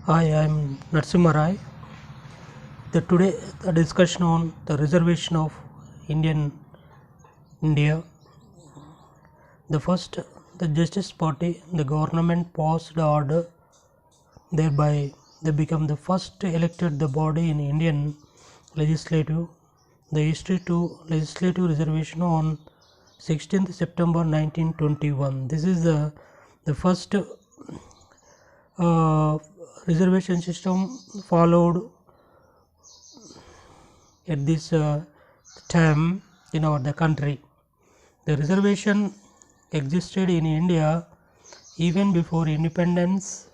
Hi, I'm Narasimha. Today the discussion on the reservation of Indian India. The first, the Justice Party, the government passed the order, thereby they become the first elected the body in Indian legislative. The history to legislative reservation on 16th September 1921. This is the first uh, reservation system followed at this time in our the country. The reservation existed in India even before independence.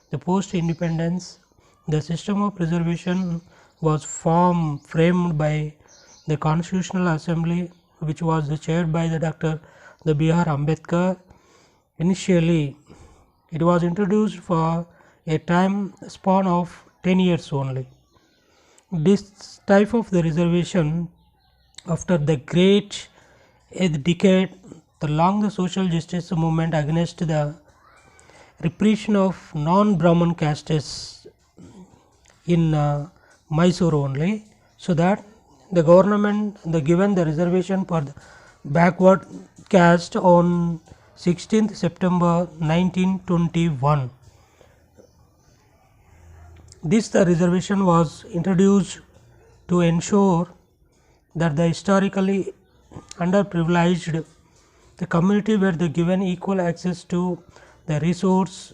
The post-independence, the system of reservation was framed by the Constitutional Assembly, which was chaired by the Dr. the B.R. Ambedkar. Initially, it was introduced for a time span of 10 years only. This type of the reservation after the great decade, the long the social justice movement against the repression of non-Brahman castes in Mysore only, so that the government the given the reservation for the backward caste on 16th September 1921. This the reservation was introduced to ensure that the historically underprivileged the community were the given equal access to the resource,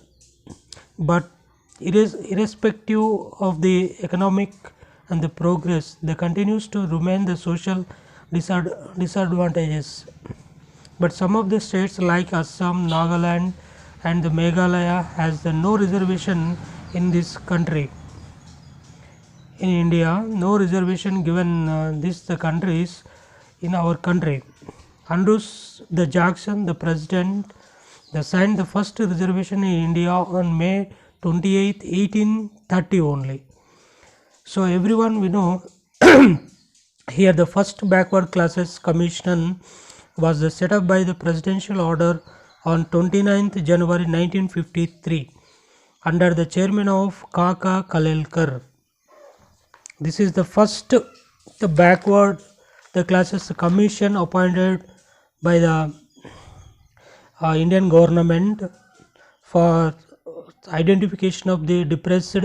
but it is irrespective of the economic and the progress, there continues to remain the social disadvantages. But some of the states like Assam, Nagaland and the Meghalaya has the no reservation in this country. In India, no reservation given these the countries in our country. Andrews the Jackson, the president, signed the first reservation in India on May 28, 1830 only. So everyone we know here the first backward classes commission was set up by the presidential order on 29th January 1953 under the chairman of Kaka Kalelkar. This is the first the backward the classes commission appointed by the Indian government for identification of the depressed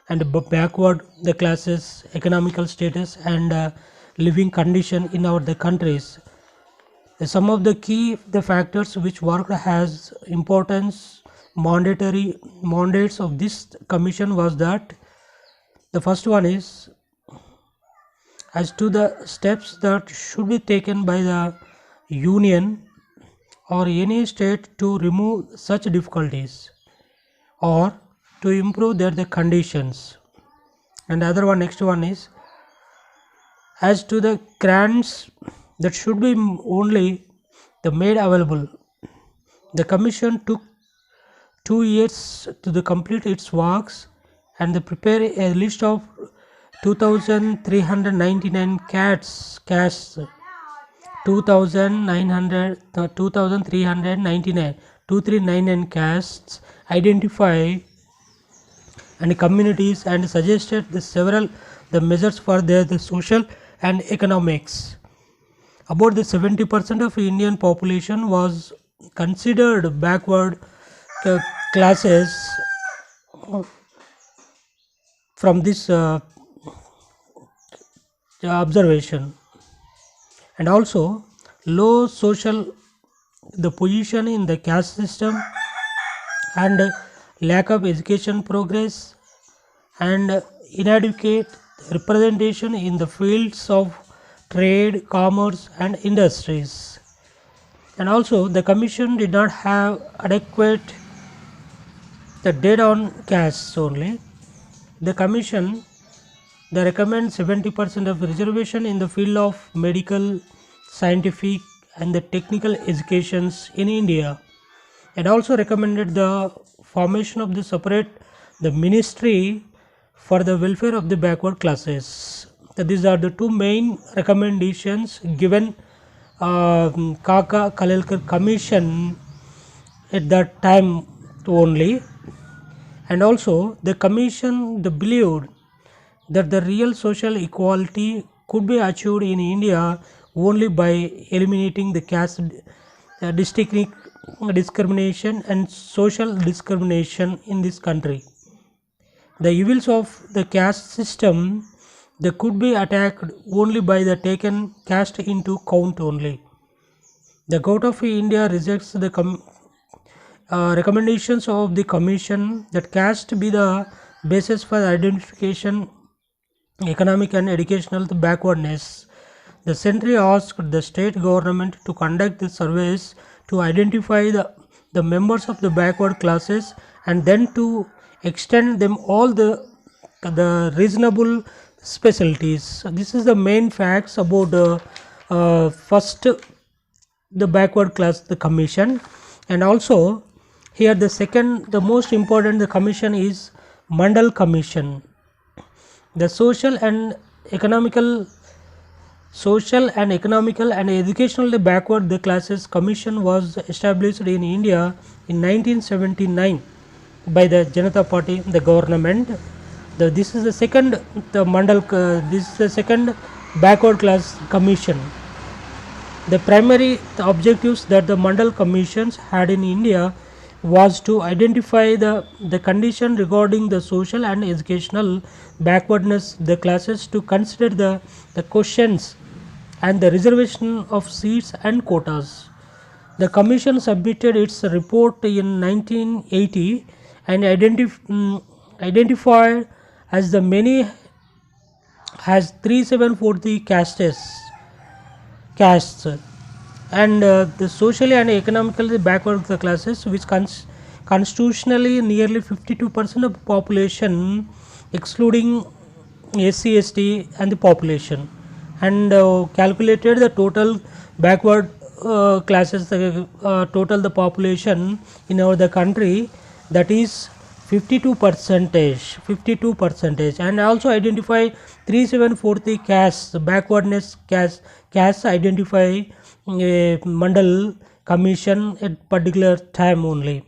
and backward the classes economical status and living condition in our the countries. Some of the key the factors which worked has importance mandatory mandates of this commission was that the first one is as to the steps that should be taken by the union or any state to remove such difficulties or to improve their the conditions. And other one next one is as to the grants that should be only the made available. The commission took 2 years to the complete its works and they prepare a list of 2399 castes 2399 castes identify and communities and suggested the several the measures for their the social and economics. About the 70% of Indian population was considered backward classes from this observation, and also low social the position in the caste system and lack of education progress and inadequate representation in the fields of trade, commerce and industries. And also the commission did not have adequate the data on castes only. The commission they recommend 70% of reservation in the field of medical, scientific and the technical educations in India, and also recommended the formation of the separate the ministry for the welfare of the backward classes. So these are the two main recommendations given Kaka Kalelkar commission at that time only. And also the commission the believed that the real social equality could be achieved in India only by eliminating the caste discrimination and social discrimination in this country. The evils of the caste system they could be attacked only by the taken caste into count only. The Court of India rejects the recommendations of the Commission that caste be the basis for identification economic and educational backwardness. The century asked the state government to conduct the surveys to identify the members of the backward classes and then to extend them all the reasonable specialties. So this is the main facts about the first the backward class the commission. And also here the second the most important the commission is Mandal Commission. The social and economical and educationally backward the classes commission was established in India in 1979 by the Janata Party the government. This is the second the Mandal this is the second backward class commission. The primary objectives that the Mandal commissions had in India was to identify the condition regarding the social and educational backwardness the classes, to consider the questions and the reservation of seats and quotas. The commission submitted its report in 1980 and identified as the many has 3740 castes and the socially and economically backward classes which constitutionally nearly 52% of the population excluding SC/ST and the population, and calculated the total backward classes total the population in the country, that is 52%, and also identify 3740 castes backwardness castes identify Mandal commission at particular time only.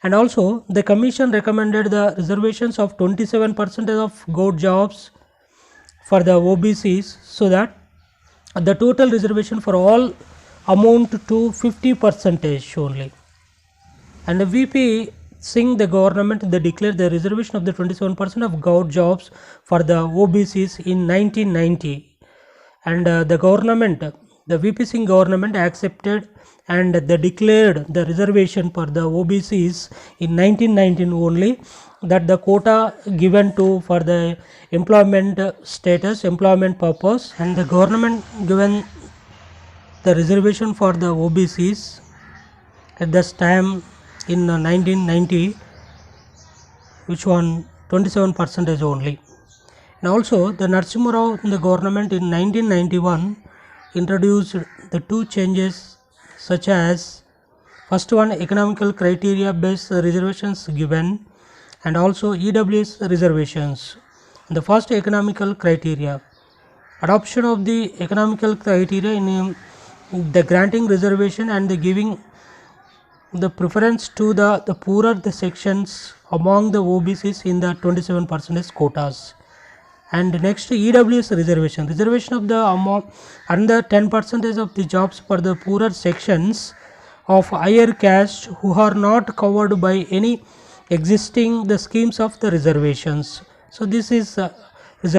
And also the commission recommended the reservations of 27% of government jobs for the OBCs, so that the total reservation for all amount to 50% only. And the VP Singh the government they declared the reservation of the 27% of government jobs for the OBCs in 1990, and the VP Singh government accepted and they declared the reservation for the OBCs in 1919 only, that the quota given to for the employment status, employment purpose, and the government given the reservation for the OBCs at this time in 1990, which one 27% only. And also the Narasimha Rao the government in 1991 introduced the two changes, such as first one economical criteria based reservations given, and also EWS reservations. The first economical criteria, adoption of the economical criteria in the granting reservation and the giving the preference to the poorer the sections among the OBCs in the 27% quotas. And next EWS reservation of the amount under 10% of the jobs for the poorer sections of higher caste who are not covered by any existing the schemes of the reservations. So this is